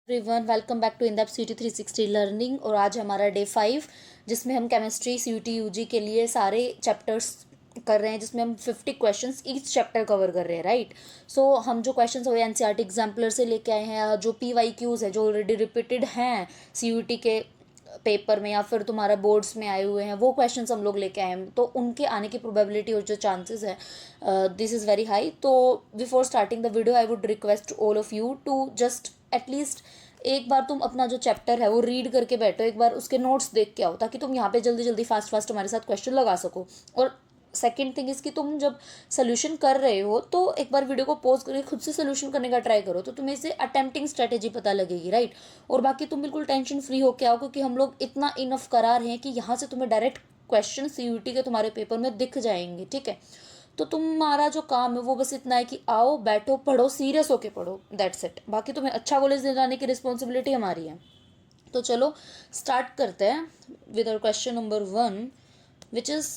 Everyone welcome back to in depth C T 360 learning. और आज हमारा डे 5 जिसमें हम chemistry C T U G के लिए सारे चैप्टर्स कर रहे हैं, जिसमें हम 50 क्वेश्चंस ईच चैप्टर कवर कर रहे हैं। राइट। सो हम जो क्वेश्चंस हो N C R T exemplar से लेके आए हैं, जो पी वाई क्यूज़ है जो ऑलरेडी रिपीटेड हैं सी यू टी के पेपर में या फिर तुम्हारा बोर्ड्स में आए हुए हैं, वो क्वेश्चंस हम लोग लेके आए हैं, तो उनके आने की प्रोबेबिलिटी और जो चांसेस है दिस इज़ वेरी हाई। तो before starting the video I would request all of you to just at least एक बार तुम अपना जो चैप्टर है वो रीड करके बैठो, एक बार उसके नोट्स देख के आओ, ताकि तुम यहाँ पे जल्दी जल्दी फास्ट फास्ट हमारे साथ क्वेश्चन लगा सको। और सेकेंड थिंग इसकी, तुम जब सोल्यूशन कर रहे हो तो एक बार वीडियो को पॉज करके खुद से सोल्यूशन करने का ट्राई करो, तो तुम्हें इससे अटेम्प्टिंग स्ट्रेटेजी पता लगेगी। राइट। और बाकी तुम बिल्कुल टेंशन फ्री होके आओ, क्योंकि हम लोग इतना इनफ करा रहे हैं कि यहाँ से तुम्हें डायरेक्ट क्वेश्चन सीयूटी के तुम्हारे पेपर में दिख जाएंगे। ठीक है। तो तुम्हारा जो काम है वो बस इतना है कि आओ, बैठो, पढ़ो, सीरियस होके पढ़ो, दैट्स इट। बाकी तुम्हें अच्छा कॉलेज दिलाने की रिस्पॉन्सिबिलिटी हमारी है। तो चलो स्टार्ट करते हैं with our question number 1, which is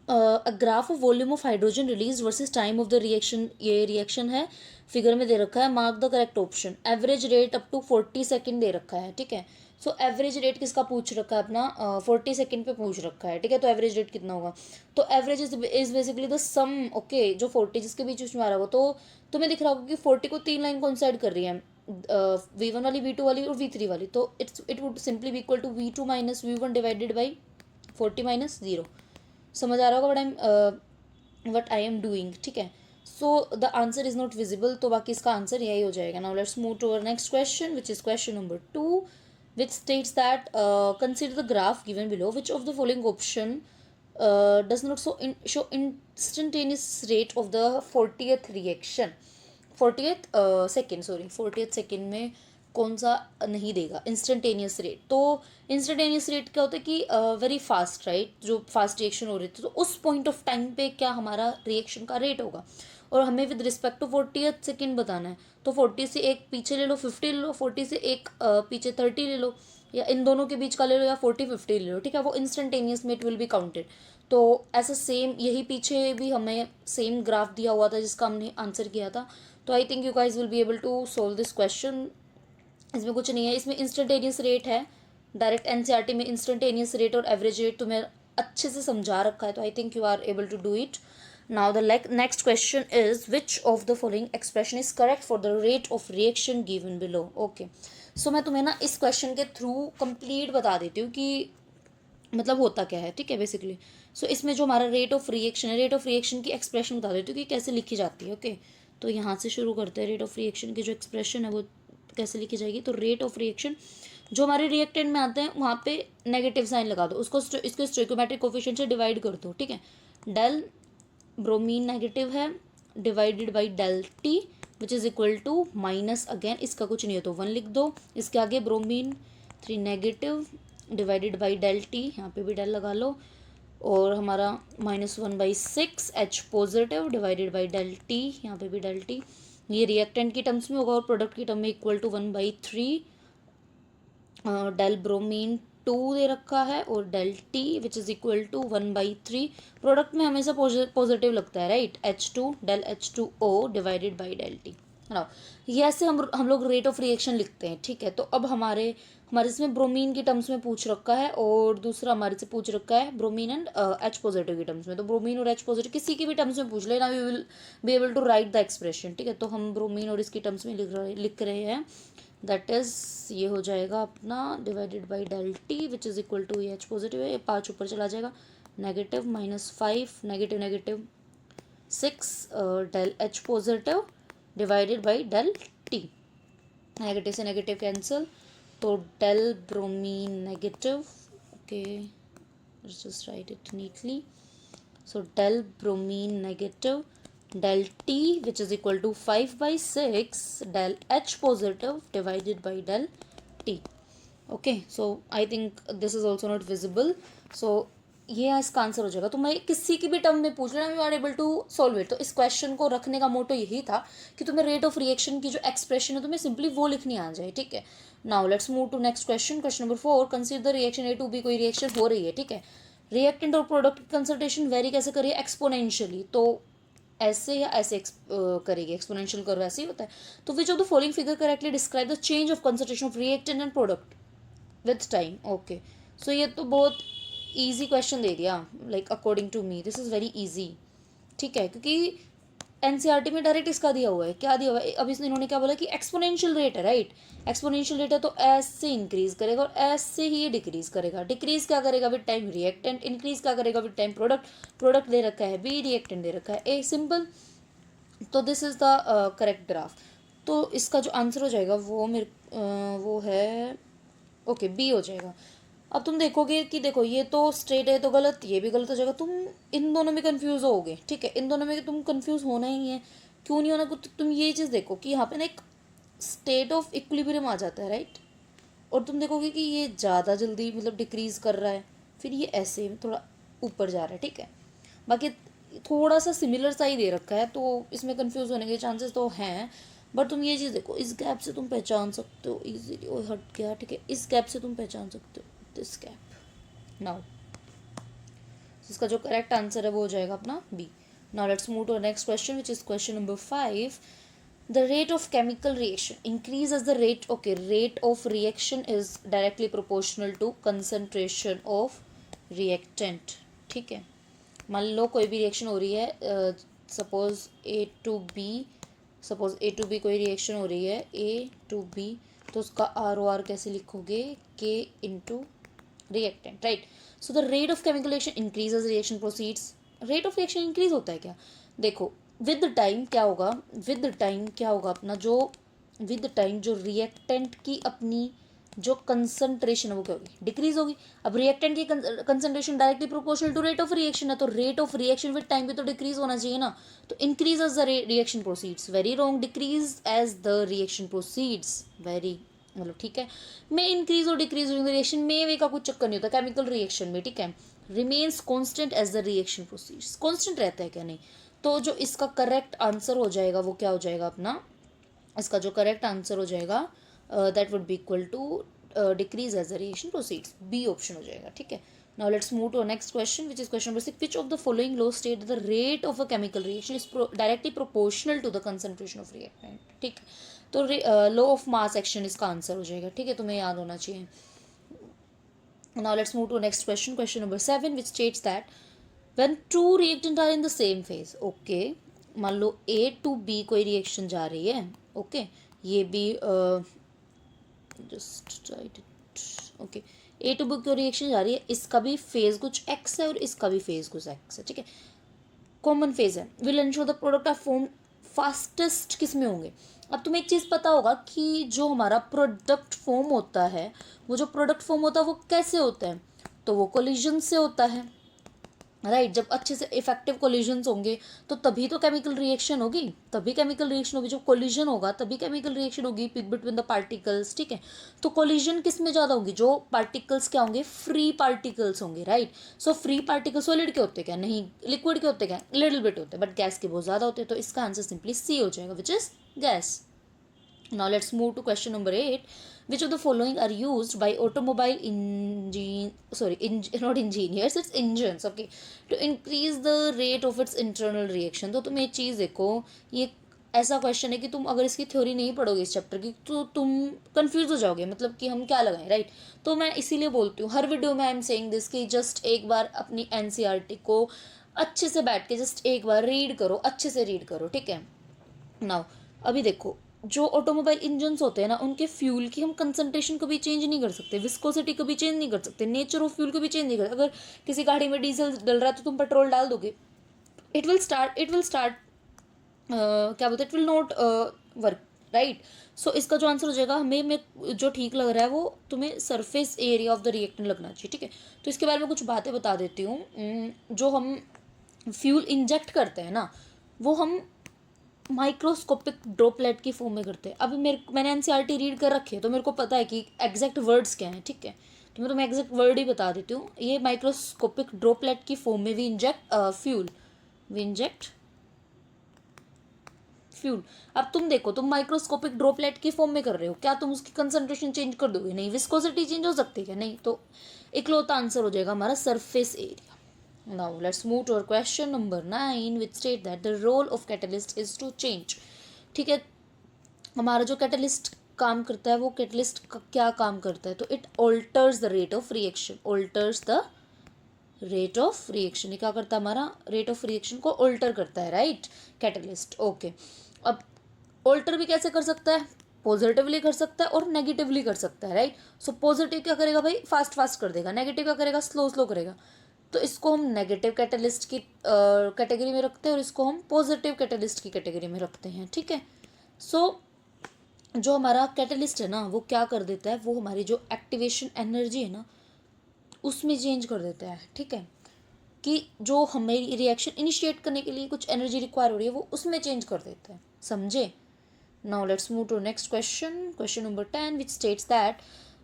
a graph of volume of hydrogen release versus time of the reaction. ये रिएक्शन है, फिगर में दे रखा है, mark the correct option. Average rate up to 40 second दे रखा है। ठीक है। सो एवरेज रेट किसका पूछ रखा है? अपना 40 सेकेंड पे पूछ रखा है। ठीक है। तो एवरेज रेट कितना होगा? तो average is basically the sum. Okay, जो 40 जिसके बीच उसमें आ रहा होगा, तो तुम्हें दिख रहा होगा कि 40 को 3 लाइन कॉन्साइड कर रही है, V1 वाली, V2 वाली और V3 वाली। तो it would simply be equal to V2 minus V1 divided by 40 minus 0। समझ आ रहा होगा वट आई एम डूइंग। ठीक है। So the answer is not visible, तो बाकी इसका आंसर यही हो जाएगा। Now let's move to our next question, which is question number 2, which states that consider the graph given below, which of the following option does not show instantaneous rate of the 40th reaction, 40th second, sorry 40th second में कौन सा नहीं देगा instantaneous rate? तो instantaneous rate क्या होता है कि वेरी फास्ट, राइट, जो फास्ट रिएक्शन हो रही थी, तो उस पॉइंट ऑफ टाइम पे क्या हमारा रिएक्शन का रेट होगा, और हमें with respect to 40th second बताना है। तो 40 से एक पीछे ले लो, 50 ले लो, 40 से एक पीछे 30 ले लो, या इन दोनों के बीच का ले लो, या 40-50 ले लो। ठीक है। वो इंस्टेंटेनियस में इट विल बी काउंटेड। तो ऐसा सेम यही पीछे भी हमें सेम ग्राफ दिया हुआ था जिसका हमने आंसर किया था। तो I think you guys will be able to solve this question. इसमें कुछ नहीं है, इसमें इंस्टेंटेनियस रेट है, डायरेक्ट एनसीईआरटी में इंस्टेंटेनियस रेट और एवरेज रेट तुम्हें अच्छे से समझा रखा है। तो I think you are able to do it. Now the next question is which of the following expression is correct for the rate of reaction given below. Okay, so मैं तुम्हें ना इस क्वेश्चन के थ्रू कंप्लीट बता देती हूँ कि मतलब होता क्या है। ठीक है। बेसिकली सो इसमें जो हमारा रेट ऑफ रिएक्शन है, रेट ऑफ रिएक्शन की एक्सप्रेशन बता देती हूँ कि कैसे लिखी जाती है। ओके, तो यहाँ से शुरू करते हैं। रेट ऑफ रिएक्शन की जो एक्सप्रेशन है वो कैसे लिखी जाएगी? तो रेट ऑफ रिएक्शन जो हमारे रिएक्टेंट में आते हैं वहाँ पे नेगेटिव साइन लगा दो, उसको इसको स्टोइकोमेट्रिक कोफिशिएंट से डिवाइड कर दो। ठीक है। डेल ब्रोमीन नेगेटिव है, divided by del t which is equal to minus, again इसका कुछ नहीं है तो 1 लिख दो। इसके आगे bromine 3 negative divided by del t, यहाँ पे भी डेल लगा लो, और हमारा -1/6 H positive divided by del t, यहाँ पे भी डेल टी। ये रिएक्टेंट की टर्म्स में होगा और प्रोडक्ट की टर्म में इक्वल टू 1/3 डेल ब्रोमीन 2 दे रखा है, और del t which is equal to 1/3। Product में हमेशा पॉजिटिव लगता है, right, H2 del H2O divided by del t. ना ये ऐसे हम लोग रेट ऑफ रिएक्शन लिखते हैं। ठीक है। तो अब हमारे इसमें ब्रोमीन की टर्म्स में पूछ रखा है, और दूसरा हमारे से पूछ रखा है ब्रोमीन एंड H पॉजिटिव की टर्म्स में। तो ब्रोमीन और H पॉजिटिव किसी की भी टर्म्स में पूछ लेना, we will be able to write the expression. ठीक है। तो हम ब्रोमीन और इसकी टर्म्स में लिख रहे हैं, दैट इज ये हो जाएगा अपना divided by del t which is equal to H positive है, ये 5 ऊपर चला जाएगा, negative -5 negative negative 6 del H positive divided by del t. Negative से नेगेटिव कैंसिल, तो del bromine negative, okay just write it neatly. So del bromine negative del t which is equal to 5/6 del H positive divided by del t. Okay, so I think this is also not visible. So ये इसका answer हो जाएगा। तो मैं किसी की भी term में पूछ लेना, you are able to solve it. तो इस क्वेश्चन को रखने का मोटो यही था कि तुम्हें रेट ऑफ रिएक्शन की जो एक्सप्रेशन है तुम्हें सिंपली वो लिखनी आ जाए। ठीक है। Now let's move to next question, question number 4, consider reaction A to B, कोई रिएक्शन हो रही है। ठीक है। रिएक्टेंट और प्रोडक्ट की कंसंट्रेशन वेरी कैसे करिए? एक्सपोनेंशियली। तो ऐसे या ऐसे करेगी, एक्सपोनेंशियल कर्व ऐसे ही होता है। तो which of the following figure correctly describe the change of concentration of reactant and product with time. Okay, so ये तो बहुत ईजी क्वेश्चन दे दिया, like according to me this is very easy, ठीक है, क्योंकि एनसीईआरटी में डायरेक्ट इसका दिया हुआ है, क्या दिया हुआ है, अब इसने इन्होंने क्या बोला कि एक्सपोनेंशियल रेट है, राइट, एक्सपोनेंशियल रेट है तो ऐसे इंक्रीज करेगा और ऐसे ही ये डिक्रीज करेगा। डिक्रीज क्या करेगा विद टाइम रिएक्टेंट, इंक्रीज क्या करेगा विद टाइम प्रोडक्ट, प्रोडक्ट दे रखा है बी, रिएक्टेंट दे रखा है ए, सिंपल। तो this is the correct graph. तो इसका जो आंसर हो जाएगा वो है ओके बी हो जाएगा। अब तुम देखोगे कि देखो ये तो स्ट्रेट है तो गलत, ये भी गलत हो जाएगा, तुम इन दोनों में कंफ्यूज होगे, ठीक है, इन दोनों में तुम कंफ्यूज होना ही है। क्यों नहीं होना, तुम ये चीज़ देखो कि यहाँ पे ना एक स्टेट ऑफ इक्विलिब्रियम आ जाता है, राइट, और तुम देखोगे कि ये ज़्यादा जल्दी मतलब डिक्रीज कर रहा है, फिर ये ऐसे थोड़ा ऊपर जा रहा है, ठीक है, बाकी थोड़ा सा सिमिलर सा ही दे रखा है, तो इसमें कंफ्यूज होने के चांसेस तो हैं। बट तुम ये चीज़ देखो, इस गैप से तुम पहचान सकते हो इजीली, ओ हट गया, ठीक है, इस गैप से तुम पहचान सकते हो दिस गैप। नाउ इसका जो करेक्ट आंसर है वो हो जाएगा अपना बी। Now let's move to next question which is question number 5। The rate of chemical reaction increase as the rate, okay, rate of reaction is directly proportional to concentration of reactant, ठीक है। मान लो कोई भी रिएक्शन हो रही है, suppose A to be कोई reaction हो रही है ए टू बी, तो उसका आर ओ आर कैसे लिखोगे, के into reactant, right. So the rate of chemical reaction increases reaction proceeds. Rate of reaction increase होता है क्या, देखो विद टाइम क्या होगा, विद टाइम क्या होगा अपना जो विद टाइम जो रिएक्टेंट की अपनी जो कंसंट्रेशन है वो क्या होगी, डिक्रीज होगी। अब रिएक्टेंट की concentration directly proportional to rate of reaction है, तो rate of reaction with time भी तो डिक्रीज होना चाहिए ना, तो increase as the reaction proceeds, very wrong, decrease as the reaction proceeds, very मतलब ठीक है। में इंक्रीज और डिक्रीज रिएक्शन में वे का कुछ चक्कर नहीं होता केमिकल रिएक्शन में, ठीक है, remains constant as the reaction proceeds, constant रहता है क्या, नहीं। तो जो इसका करेक्ट आंसर हो जाएगा वो क्या हो जाएगा अपना, इसका जो करेक्ट आंसर हो जाएगा that would be equal to decrease as the reaction proceeds, B option हो जाएगा, ठीक है। Now let's move to next question which is question number 6। Which of the following law state the rate of a chemical reaction is directly proportional to the concentration of reactant, ठीक, तो law of mass action इसका answer हो जाएगा, ठीक है, तुम्हें याद होना चाहिए। Now let's move to next question, question number 7, which states that when two reactant are in the same phase, okay, मान लो A to B कोई रिएक्शन जा रही है, ओके, ये भी just write it, okay, A to B कोई reaction जा रही है, इसका भी फेज कुछ x है और इसका भी फेज कुछ x है, ठीक है, कॉमन फेज है, will ensure the product are form fastest किस में होंगे। अब तुम्हें एक चीज़ पता होगा कि जो हमारा प्रोडक्ट फॉर्म होता है, वो जो प्रोडक्ट फॉर्म होता है वो कैसे होता है, तो वो कोलिजन से होता है, राइट, जब अच्छे से इफेक्टिव कोलिजन्स होंगे तो तभी तो केमिकल रिएक्शन होगी, तभी केमिकल रिएक्शन होगी, जब कोलिजन होगा तभी केमिकल रिएक्शन होगी बिटवीन द पार्टिकल्स, ठीक है। तो कोलिजन किस में ज़्यादा होगी, जो पार्टिकल्स क्या होंगे, फ्री पार्टिकल्स होंगे, right. So free particles solid के होते क्या, नहीं, लिक्विड के होते क्या, लिटिल बिट होते हैं, बट गैस के बहुत ज़्यादा होते हैं, तो इसका आंसर सिंपली सी हो जाएगा which is gas. Now let's move to question number 8. Which of the following are used by automobile not engineers, it's engines, okay, to increase the rate of its internal reaction। तो तुम एक चीज़ देखो, ये ऐसा question है कि तुम अगर इसकी थ्योरी नहीं पढ़ोगे इस चैप्टर की तो तुम कंफ्यूज हो जाओगे, मतलब कि हम क्या लगाएं, राइट। तो मैं इसीलिए बोलती हूँ हर वीडियो में आई एम सेइंग दिस कि जस्ट एक बार अपनी एनसीईआरटी को अच्छे से बैठ के जस्ट एक बार रीड करो, अच्छे से रीड करो, ठीक है। नाउ अभी देखो, जो ऑटोमोबाइल इंजन्स होते हैं ना, उनके फ्यूल की हम कंसंट्रेशन कभी चेंज नहीं कर सकते, विस्कोसिटी कभी चेंज नहीं कर सकते, नेचर ऑफ फ्यूल कभी चेंज नहीं कर सकते। अगर किसी गाड़ी में डीजल डल रहा है तो तुम पेट्रोल डाल दोगे, इट विल स्टार्ट क्या बोलते हैं, it will not work, right. So इसका जो आंसर हो जाएगा, हमें जो ठीक लग रहा है वो तुम्हें surface area of the reactant लगना चाहिए, ठीक है। तो इसके बारे में कुछ बातें बता देती हूँ। जो हम फ्यूल इंजेक्ट करते हैं ना, वो हम माइक्रोस्कोपिक ड्रॉपलेट की फॉर्म में करते हैं। अभी मैंने एनसीईआरटी रीड कर रखी है तो मेरे को पता है कि एग्जैक्ट वर्ड्स क्या हैं, ठीक है, तो मैं तुम्हें एग्जैक्ट वर्ड ही बता देती हूँ। ये माइक्रोस्कोपिक ड्रॉपलेट की फॉर्म में वी इंजेक्ट फ्यूल। अब तुम देखो, तुम माइक्रोस्कोपिक ड्रॉपलेट की फॉर्म में कर रहे हो, क्या तुम उसकी कंसंट्रेशन चेंज कर दोगे, नहीं। विस्कोसिटी चेंज हो सकती है क्या, नहीं। तो इकलौता आंसर हो जाएगा हमारा surface area, now let's move to our question number 9 which state that the role of catalyst is to change. ठीक है, हमारा जो कैटलिस्ट काम करता है वो कैटलिस्ट का क्या काम करता है, तो it alters the rate of reaction, alters the rate of reaction. ये क्या करता है, हमारा रेट ऑफ रिएक्शन को ऑल्टर करता है, राइट, कैटलिस्ट। ओके, अब ऑल्टर भी कैसे कर सकता है, पॉजिटिवली कर सकता है और नेगेटिवली कर सकता है, राइट। सो पॉजिटिव क्या करेगा भाई, फास्ट फास्ट कर देगा, नेगेटिव क्या करेगा, स्लो स्लो करेगा। तो इसको हम नेगेटिव कैटलिस्ट की कैटेगरी में रखते हैं और इसको हम पॉजिटिव कैटलिस्ट की कैटेगरी में रखते हैं, ठीक है। सो जो हमारा कैटलिस्ट है ना वो क्या कर देता है, वो हमारी जो एक्टिवेशन एनर्जी है ना उसमें चेंज कर देता है, ठीक है, कि जो हमें रिएक्शन इनिशिएट करने के लिए कुछ एनर्जी रिक्वायर हो रही है वो उसमें चेंज कर देता है, समझे। Now let's move to next question, question number 10 which states that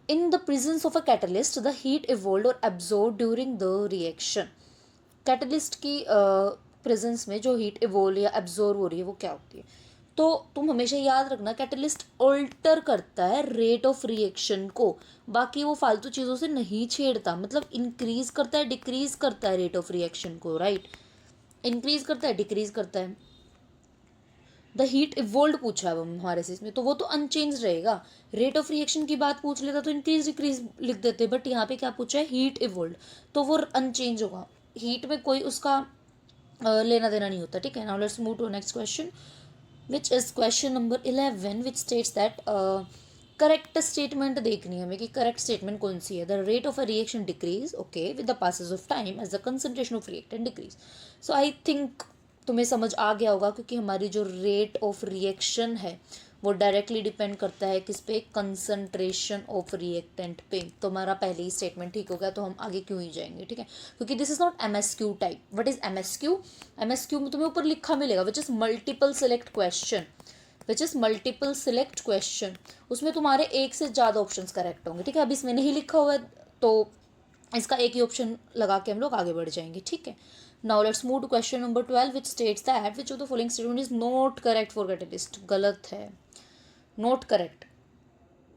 in the presence of a catalyst the heat evolve और absorb during the reaction. Catalyst की प्रेजेंस में जो हीट इवोल्व या एब्जॉर्ब हो रही है वो क्या होती है, तो तुम हमेशा याद रखना कैटलिस्ट ऑल्टर करता है रेट ऑफ रिएक्शन को, बाकी वो फालतू चीज़ों से नहीं छेड़ता, मतलब इंक्रीज करता है डिक्रीज करता है रेट ऑफ रिएक्शन को, राइट, इंक्रीज करता है डिक्रीज करता है। द हीट इवोल्व पूछा है हमारे से इसमें, तो वो तो अनचेंज रहेगा। रेट ऑफ रिएक्शन की बात पूछ लेता तो इंक्रीज डिक्रीज लिख देते, बट यहाँ पे क्या पूछा है, हीट इवोल्व, तो वो अनचेंज होगा, हीट में कोई उसका लेना देना नहीं होता, ठीक है। Now let's move to next question which is question number 11 which states that correct statement देखनी है हमें कि करेक्ट स्टेटमेंट कौन सी है। The rate of a reaction decrease, okay, with the passage of time as the concentration of reactant decrease. So I think तुम्हें समझ आ गया होगा, क्योंकि हमारी जो रेट ऑफ रिएक्शन है वो डायरेक्टली डिपेंड करता है किस पे, कंसंट्रेशन ऑफ रिएक्टेंट पे। तो हमारा पहले ही स्टेटमेंट ठीक हो गया, तो हम आगे क्यों ही जाएंगे, ठीक है, क्योंकि this is not MSQ type. What is MSQ, MSQ में तुम्हें ऊपर लिखा मिलेगा which is multiple select question, which is multiple select question, उसमें तुम्हारे एक से ज़्यादा ऑप्शन करेक्ट होंगे, ठीक है। अभी इसमें नहीं लिखा हुआ है तो इसका एक ही ऑप्शन लगा के हम लोग आगे बढ़ जाएंगे, ठीक है। Now let's move to question number 12 which states that which of the following statement is not correct for catalyst. गलत है, not correct.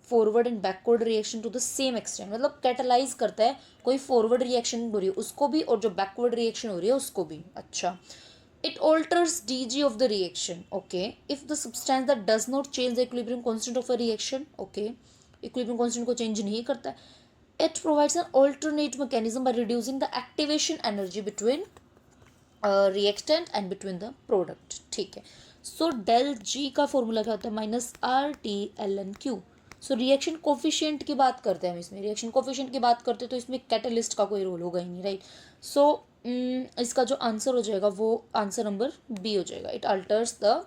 Forward and backward reaction to the same extent, मतलब कैटलाइज करता है, कोई फॉरवर्ड रिएक्शन हो रही है उसको भी और जो बैकवर्ड रिएक्शन हो रही है उसको भी। अच्छा, it alters dg of the reaction, okay, if the substance that does not change the equilibrium constant of a reaction, okay, equilibrium constant को change नहीं करता है, it provides an alternate mechanism by reducing the activation energy between reactant and between the product, ठीक है। So del जी का formula क्या होता है, minus R T L N Q. So reaction coefficient की बात करते हैं हम, इसमें रिएक्शन कोफिशिएंट की बात करते हैं तो इसमें कैटलिस्ट का कोई रोल होगा ही नहीं, राइट। सो इसका जो आंसर हो जाएगा वो आंसर नंबर बी हो जाएगा, it altars the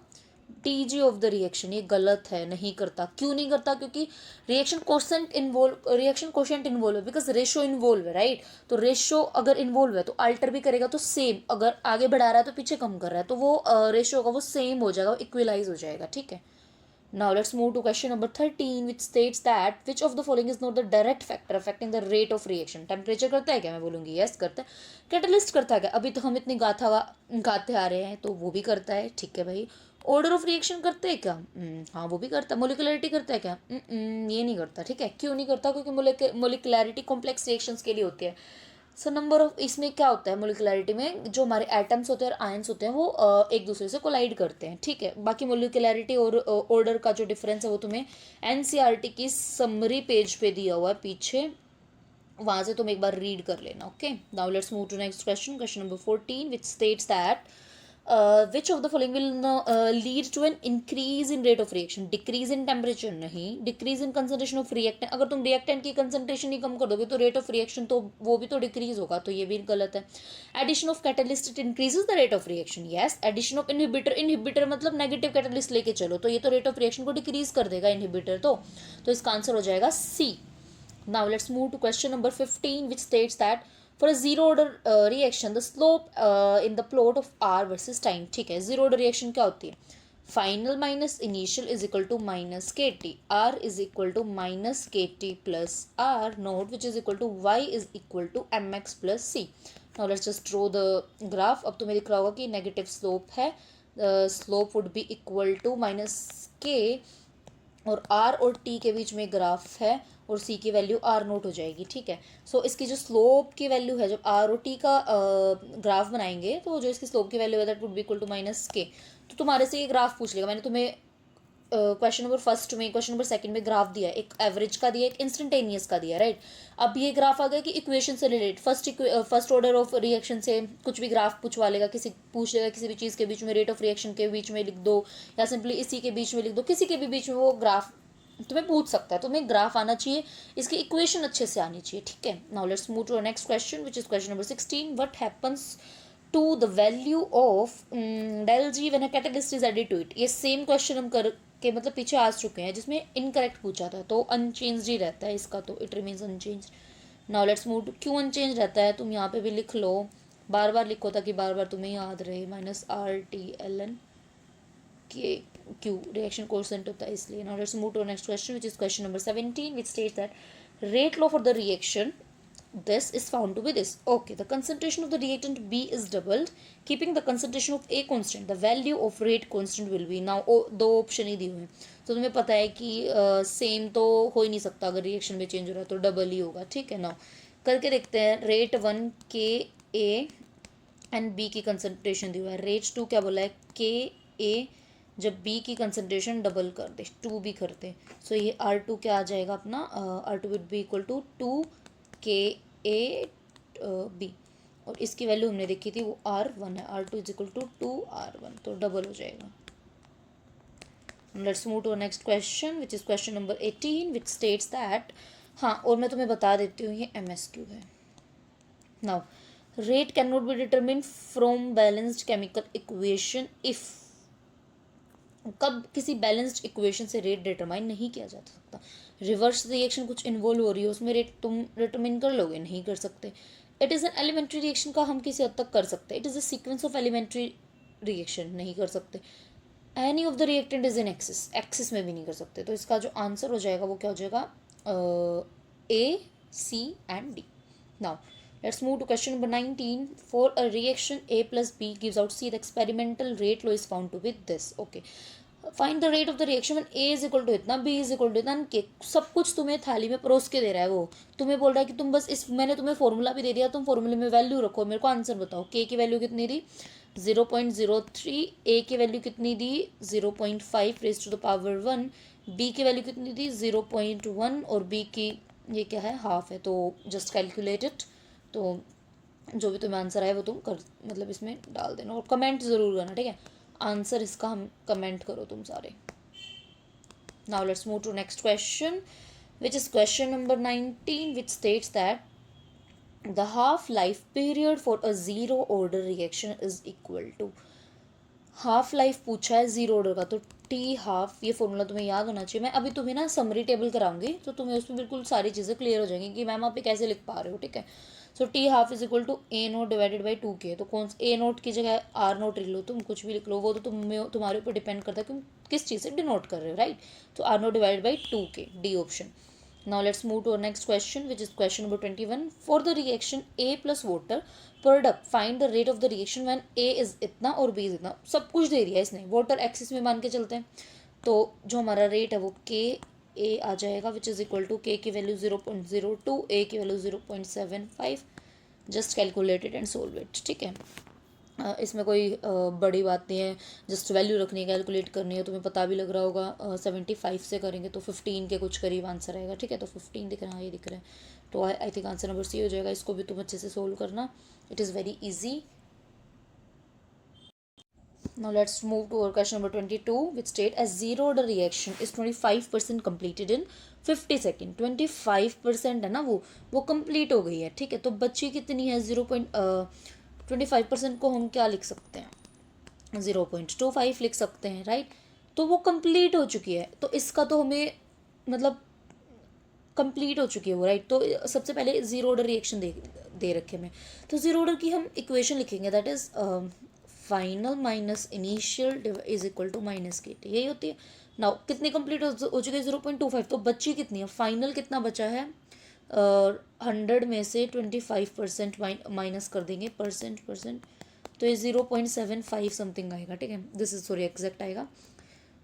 TG of the reaction. ये गलत है, नहीं करता। क्यों नहीं करता, क्योंकि रिएक्शन कोशेंट इन्वॉल्व है, बिकॉज रेशो इन्वॉल्व है, राइट। तो रेशो अगर इन्वॉल्व है तो अल्टर भी करेगा, तो सेम, अगर आगे बढ़ा रहा है तो पीछे कम कर रहा है तो वो रेशो होगा वो सेम हो जाएगा, इक्वलाइज हो जाएगा, ठीक है। Now let's move to question number 13 which states that which of the following is not the direct factor affecting the rate of reaction। Temperature करता है क्या, मैं बोलूँगी यस करता है। कैटलिस्ट करता है क्या, अभी तो हम इतनी गाते आ रहे हैं तो वो भी करता है, ठीक है भाई। ऑर्डर ऑफ रिएक्शन करते हैं क्या, हाँ वो भी करता है। मोलिकुलरिटी करता है क्या, ये नहीं करता, ठीक है। क्यों नहीं करता, क्योंकि मोलिकुलरिटी कॉम्प्लेक्स रिएक्शंस के लिए होती है। सो नंबर ऑफ, इसमें क्या होता है मोलिकुलरिटी में, जो हमारे एटम्स होते हैं और आयंस होते हैं वो एक दूसरे से कोलाइड करते हैं, ठीक है। बाकी मोलिकुलरिटी और ऑर्डर का जो डिफरेंस है वो तुम्हें एनसीईआरटी की समरी पेज पे दिया हुआ है पीछे, वहाँ से तुम एक बार रीड कर लेना, okay. Now let's move to next question, question number 14 which states that which of the following will lead to an increase in rate of reaction. Decrease in temperature नहीं, decrease in concentration of reactant. अगर तुम reactant की concentration ही कम कर दोगे तो rate of reaction तो वो भी तो डिक्रीज होगा, तो ये भी गलत है। Addition of catalyst it increases the rate of reaction, yes. Addition of inhibitor, inhibitor मतलब नेगेटिव कैटलिस्ट लेके चलो तो ये तो रेट ऑफ रिएक्शन को डिक्रीज कर देगा इनहिबिटर, तो इसका आंसर हो जाएगा सी। Now let's move to question number 15 which states that for a zero order reaction the slope in the plot of r versus time, ठीक है। zero order reaction क्या होती है, final minus initial is equal to minus K T, R is equal to minus K T plus R naught which is equal to Y is equal to M X plus C. Now let's just draw the graph. अब तुम्हें दिख रहा होगा कि negative slope है, slope would be equal to minus K और are और T के बीच में ग्राफ है और सी की वैल्यू आर नोट हो जाएगी, ठीक है। सो इसकी जो स्लोप की वैल्यू है, जब आर और टी का ग्राफ बनाएंगे तो जो इसकी स्लोप की वैल्यू है that would be equal to minus K. तो तुम्हारे से ये ग्राफ पूछ लेगा, मैंने तुम्हें क्वेश्चन नंबर फर्स्ट में, क्वेश्चन नंबर सेकंड में ग्राफ दिया है, एक एवरेज का दिया, एक इंस्टेंटेनियस का दिया, राइट। अब ये ग्राफ आ गया कि इक्वेशन से related, first order of reaction से कुछ भी ग्राफ पूछवा लेगा, पूछ लेगा किसी भी चीज़ के बीच में, रेट ऑफ रिएक्शन के बीच में लिख दो या सिंपली इसी के बीच में लिख दो, किसी के भी बीच में वो ग्राफ तुम्हें पूछ सकता है। तुम्हें ग्राफ आना चाहिए, इसकी इक्वेशन अच्छे से आनी चाहिए, ठीक है। Now let's move to next question which is question number 16। What happens to the value of del G when a catalyst is added to it. ये सेम क्वेश्चन हम कर के मतलब पीछे आ चुके हैं, जिसमें इनकरेक्ट पूछा था, तो अनचेंज ही रहता है इसका, तो it remains unchanged. Now let's move to, क्यों अनचेंज रहता है तुम यहाँ पे भी लिख लो, बार बार लिखो ताकि बार बार तुम्हें याद रहे। Minus R T L N K Q reaction coefficient होता है इसलिए। Now let's move to next question which is question number 17 which states that rate law for the reaction this is found to be this. Okay, the concentration of the reactant B is doubled, keeping the concentration of A constant. The value of rate constant will be, now दो option ही दिए हुए हैं, तो तुम्हें पता है कि same तो हो ही नहीं सकता, अगर रिएक्शन में चेंज हो रहा है तो डबल ही होगा, ठीक है। नाउ करके देखते हैं। रेट 1 के ए एंड बी की कंसनट्रेशन दी हुआ है, रेट 2 क्या बोला है, के ए जब बी की कंसनट्रेशन डबल कर दे, 2 भी करते, सो ये R2 क्या आ जाएगा अपना, R2 width B equal to 2 के ए बी, और इसकी वैल्यू हमने देखी थी वो R1 है, R2 is equal to 2R1, तो डबल हो जाएगा। Let's move to next question which is question number 18 which states that, हाँ और मैं तुम्हें बता देती हूँ ये MSQ है। Now rate can not be determine from balanced chemical equation if, कब किसी बैलेंस्ड इक्वेशन से रेट डिटरमाइन नहीं किया जा सकता। रिवर्स रिएक्शन कुछ इन्वॉल्व हो रही है उसमें रेट तुम डिटरमाइन कर लोगे, नहीं कर सकते। It is an elementary reaction का हम किसी हद तक कर सकते हैं, it is a sequence of elementary reaction नहीं कर सकते। Any of the reactant is in excess, excess में भी नहीं कर सकते, तो इसका जो आंसर हो जाएगा वो क्या हो जाएगा, A C and D. Now let's move to question number 19. For a reaction A plus B gives out C, the experimental rate law is found to be this. Okay, find the rate of the reaction when A is equal to इतना, B is equal to इतना, के सब कुछ तुम्हें थाली में परोस के दे रहा है। वो तुम्हें बोल रहा है कि तुम बस इस, मैंने तुम्हें फॉर्मूला भी दे दिया, तुम फॉर्मूले में वैल्यू रखो, मेरे को आंसर बताओ। के की वैल्यू कितनी दी, 0.03, ए की वैल्यू कितनी दी, 0.5 raise to the power 1, B की वैल्यू कितनी दी, 0.1, और बी की ये क्या है, हाफ है, तो जस्ट कैलकुलेट इट। तो जो भी तुम्हें आंसर आए वो तुम कर मतलब इसमें डाल देना, और कमेंट ज़रूर करना, ठीक है। आंसर इसका हम कमेंट करो तुम सारे। Now let's move to next question which is question number 19 which states that the half life period for a zero order reaction is equal to, half life पूछा है जीरो ऑर्डर का, तो T half, ये formula तुम्हें याद होना चाहिए। मैं अभी तुम्हें ना समरी टेबल कराऊंगी तो तुम्हें उसमें बिल्कुल सारी चीज़ें क्लियर हो जाएंगी कि मैम आप ये कैसे लिख पा रहे हो, ठीक है। So T half is equal to A naught divided by 2 के, तो कौन ए नोट की जगह आर नोट लिख लो, तुम कुछ भी लिख लो, वो तो तुम्हारे ऊपर डिपेंड करता है कि तुम किस चीज़ से डिनोट कर रहे हो, राइट। तो आर नोट डिवाइडेड बाई 2 के, D option. Now let's move to our next question which is question number 21. For the reaction A plus water product, find the rate of the reaction when A is इतना और B is इतना, सब कुछ दे दिया है इसने, water axis में मान के चलते हैं, तो जो हमारा रेट है वो के ए आ जाएगा विच इज़ इक्वल टू के की वैल्यू 0.02, ए की value 0.75, just calculated and solve it, ठीक है। इसमें कोई बड़ी बात नहीं है, जस्ट वैल्यू रखनी है, कैलकुलेट करनी है, तुम्हें पता भी लग रहा होगा। 75 से करेंगे तो 15 के कुछ करीब आंसर आएगा, ठीक है। तो 15 दिख रहा है, हाँ ये दिख रहा है, तो I think answer number C हो जाएगा। इसको भी तुम अच्छे से सोल्व करना, it is very easy. Now let's move to our question number 22 which state as zero order reaction is 25% completed in 50 second. 25% है ना, वो कंप्लीट हो गई है, ठीक है। तो बच्ची कितनी है, 0.25% को हम क्या लिख सकते हैं, 0.25 लिख सकते हैं, राइट। तो वो कंप्लीट हो चुकी है, तो इसका तो हमें मतलब कंप्लीट हो चुकी है वो, राइट। तो सबसे पहले जीरो ऑर्डर रिएक्शन दे रखे हमें, तो जीरो ऑर्डर की हम इक्वेशन लिखेंगे that is final minus initial is equal to minus K T, यही होती है। नाउ कितनी कंप्लीट हो चुकी है, 0.25, तो बच्ची कितनी है, फाइनल कितना बचा है, 100 में से 25% माइनस कर देंगे, परसेंट, तो ये 0.75 समथिंग आएगा, ठीक है। दिस इज सॉरी एग्जैक्ट आएगा।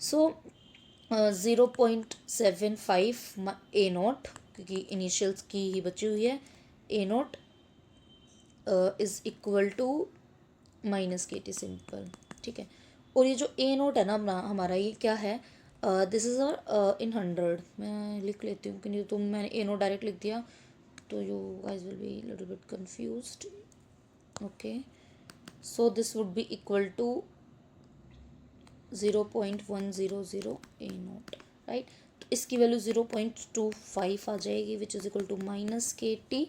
सो 0.75 ए नॉट, क्योंकि इनिशियल्स की ही बची हुई है, A naught is equal to minus K T simple, ठीक है। और ये जो ए नोट है ना हमारा ये क्या है, दिस इज़ इन 100, मैं लिख लेती हूँ, क्योंकि तुम मैंने ए नोट डायरेक्ट लिख दिया तो you guys will be little bit confused. Okay, so this would be equal to 0.100 A naught, right. तो इसकी वैल्यू 0.25 आ जाएगी, which is equal to minus K T,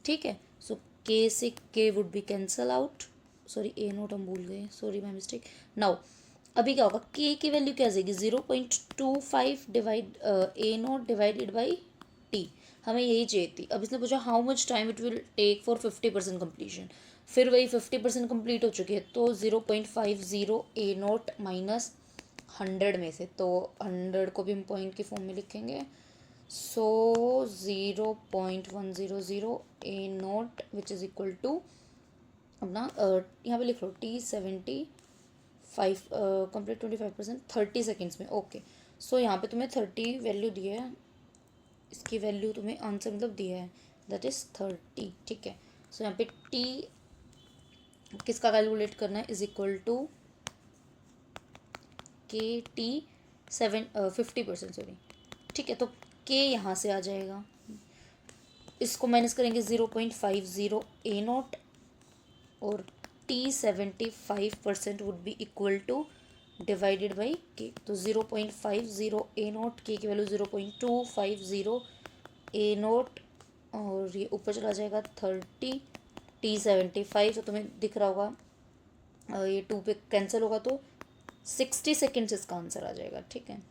ठीक है। सो के से K would be cancel out, sorry A naught हम भूल गए, सॉरी माई मिस्टेक। नाउ अभी क्या होगा, के की वैल्यू क्या आ जाएगी, 0.25 divide A naught divided by T, हमें यही चाहिए थी। अब इसने पूछा how much time it will take for 50% completion, फिर वही 50% कंप्लीट हो चुकी है, तो 0.50 ए नोट माइनस 100 में से, तो 100 को भी हम पॉइंट के फॉर्म में लिखेंगे। So 0.100 A naught which is equal to अपना यहाँ पे लिख लो T75 कंप्लीट 25% 30 सेकेंड्स में, ओके। सो यहाँ पे तुम्हें 30 वैल्यू दी है, इसकी वैल्यू तुम्हें आंसर मतलब दिया है, दैट इज़ 30, ठीक है। सो यहाँ पे टी किसका कैलकुलेट करना है, इज इक्वल टू के टी 50%, सॉरी, ठीक है। तो के यहाँ से आ जाएगा, इसको माइनस करेंगे 0.50 ए नोट, और T75% would be equal two divided by के, तो 0.50 ए नोट, के की वैल्यू 0.250 ए नोट, और ये ऊपर चला जाएगा 30, T75, तो तुम्हें दिख रहा होगा ये 2 पे कैंसिल होगा, तो 60 सेकेंड्स इसका आंसर आ जाएगा, ठीक है।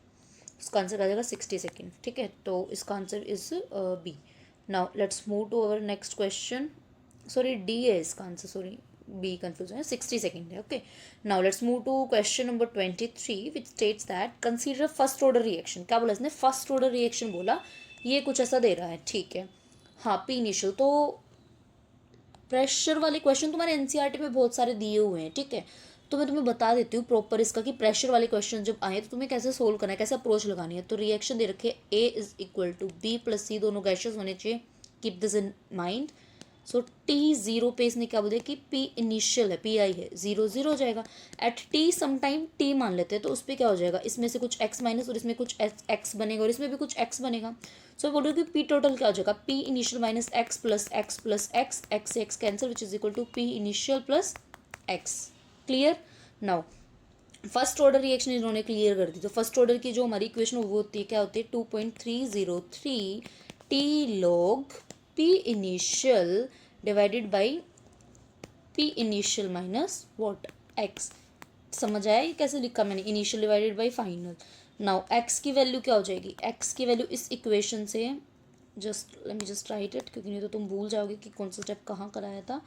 इसका आंसर आ जाएगा 60 सेकेंड, ठीक है। तो इसका answer is B. Now let's move to our next question, sorry D है इसका आंसर, सॉरी बी कंफ्यूज है, 60 सेकेंड है, okay. Now let's move to question number 23 which states that consider first order reaction, क्या बोला इसने, first order reaction बोला, ये कुछ ऐसा दे रहा है, ठीक है। हाँ, पी इनिशियल, तो प्रेशर वाले क्वेश्चन तुम्हारे एनसीईआरटी में बहुत सारे दिए हुए हैं, ठीक है। तो मैं तुम्हें बता देती हूँ प्रॉपर इसका कि प्रेशर वाले क्वेश्चन जब आए तो तुम्हें कैसे सोल्व करना है, कैसे अप्रोच लगानी है। तो रिएक्शन दे रखे A is equal to B plus C, दोनों गैसेस होने चाहिए, keep this in mind. So T zero पे इसने क्या बोला कि पी इनिशियल है, पी आई है, जीरो जीरो हो जाएगा। एट टी समटाइम टी मान लेते हैं, तो उस पर क्या हो जाएगा, इसमें से कुछ एक्स माइनस और इसमें कुछ एक्स बनेगा और इसमें भी कुछ एक्स बनेगा। सो बोल रहे हो कि पी टोटल क्या हो जाएगा, P initial minus X plus X plus X, X से X cancel, which is equal to P initial plus X. Clear. Now first order reaction इन्होंने क्लियर कर दी, तो फर्स्ट ऑर्डर की जो हमारी इक्वेशन वो होती है, क्या होती है, 2.303 T log P initial divided by P initial minus what x. समझ आया ये कैसे लिखा मैंने, initial divided by final. Now x की वैल्यू क्या हो जाएगी, एक्स की वैल्यू इस इक्वेशन से, just let me just write it, क्योंकि नहीं तो तुम भूल जाओगे कि कौन सा स्टेप कहाँ कराया था।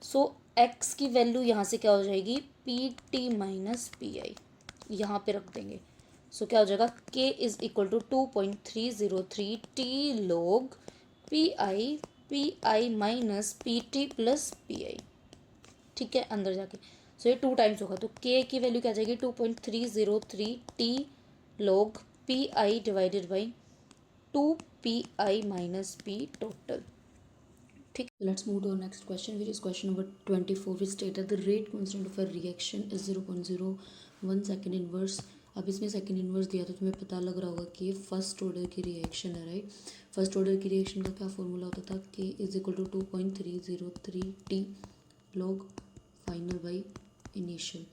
सो एक्स की वैल्यू यहाँ से क्या हो जाएगी, P T minus P I, यहाँ पे रख देंगे। सो क्या हो जाएगा, K is equal to 2.303 T log P I minus P T plus P I, ठीक है, अंदर जाके। सो ये 2 टाइम्स होगा, तो के की वैल्यू क्या आ जाएगी, 2.303 T log P I divided by 2 P I minus P total, ठीक। Let's move to next question which is question number 24 which state the rate constant of a reaction is 0.01 second inverse. अब इसमें second inverse दिया तो तुम्हें पता लग रहा होगा कि ये फर्स्ट ऑर्डर की रिएक्शन है, राइट। फर्स्ट ऑर्डर की रिएक्शन का क्या फॉर्मूला होता था, K is equal to 2.303 T log final by initial,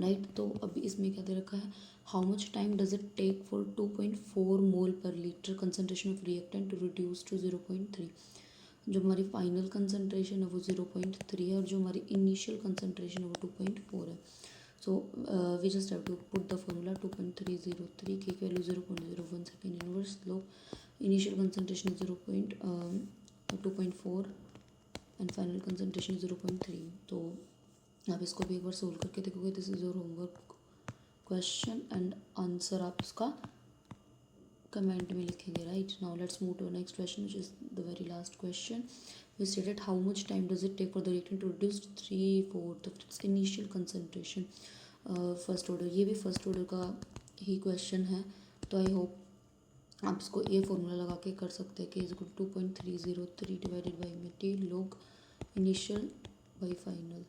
right. तो अभी इसमें क्या दे रखा है, how much time does it take for 2.4 mole per litre concentration of reactant to reduce to 0.3। जो हमारी फाइनल कंसनट्रेशन है वो 0.3 है, और जो हमारी इनिशियल कंसनट्रेशन है वो 2.4 है। So we just have to put the formula 2.303 की वैल्यू 0.01 सेकेंड इनवर्स लो, initial concentration 2.4 and final concentration 0.3। तो आप इसको भी एक बार सोल्व करके देखोगे, this is your homework question and answer आप इसका कमेंट में लिखेंगे, right. Now let's move to next question which is the very last question. We stated how much time does it take for the reactant to reduce 3/4 of its initial concentration. First order, ये भी first order का ही question है, तो I hope आप इसको ये formula लगा के कर सकते हैं कि इज इक्वल 2.303 डिवाइडेड बाई में T log initial by final.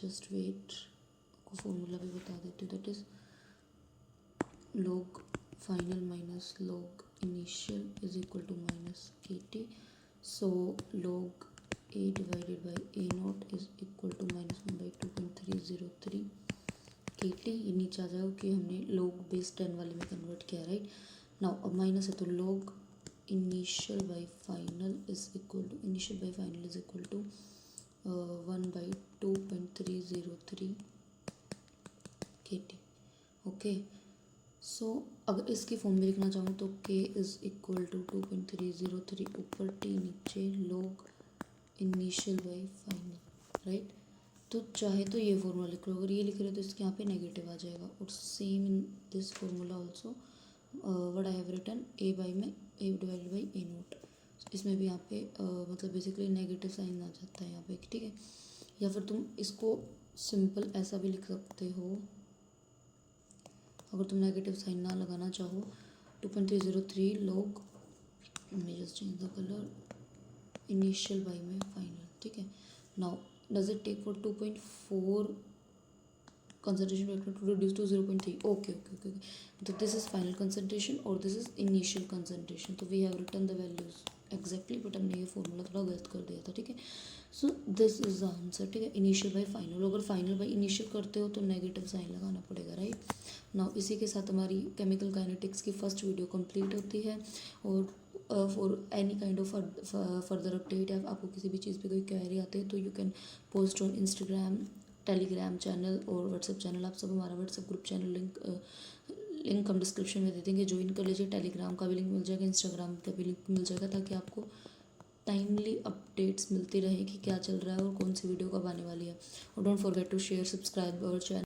Just wait, आपको फॉर्मूला भी बता देती हूँ। That is log final minus log initial is equal to minus kt. So log a divided by a naught is equal to minus 1 by 2.303 kt। ये नीचे आ जाएगा कि हमने log बेस 10 वाले में कन्वर्ट किया, राइट। नाउ अब माइनस है तो log initial by final is equal to 1 by 2.303 kt। Okay, सो अगर इसकी फॉर्म में लिखना चाहूँ तो k इज़ इक्वल टू 2.303 ऊपर t नीचे log initial by final, right. तो चाहे तो ये फॉर्मूला लिख लो, अगर ये लिख रहे हो तो इसके यहाँ पे नेगेटिव आ जाएगा। और same in this formula also what I have written a by में a divided by a naught, इसमें भी यहाँ पे मतलब बेसिकली नेगेटिव साइन आ जाता है यहाँ पे, ठीक है। या फिर तुम इसको सिंपल ऐसा भी लिख सकते हो, अगर तुम नेगेटिव साइन ना लगाना चाहो। 2.303 लॉग, मैं just change the colour, initial by में फाइनल, ठीक है। Now does it take for 2.4 concentration factor to reduce to 0.3? okay, so this is final concentration और this is initial concentration, तो we have written the values exactly, but हमने ये formula थोड़ा गलत कर दिया था, ठीक है। So this is the answer, ठीक है। इनिशियल बाई फाइनल, अगर फाइनल बाई इनिशियल करते हो तो नेगेटिव साइन लगाना पड़ेगा, राइट। नाउ इसी के साथ हमारी केमिकल काइनेटिक्स की फर्स्ट वीडियो कंप्लीट होती है। और for any kind of further update या आपको किसी भी चीज़ पे कोई क्वेरी आते हैं तो you can post on Instagram, Telegram channel और व्हाट्सएप चैनल। आप सब हमारा व्हाट्सएप ग्रुप चैनल लिंक हम डिस्क्रिप्शन में दे देंगे, ज्वाइन कर लीजिए। टेलीग्राम का भी लिंक मिल जाएगा, इंस्टाग्राम का भी लिंक मिल जाएगा, ताकि आपको टाइमली अपडेट्स मिलती रहे कि क्या चल रहा है और कौन सी वीडियो कब आने वाली है। और don't forget to share, subscribe our channel.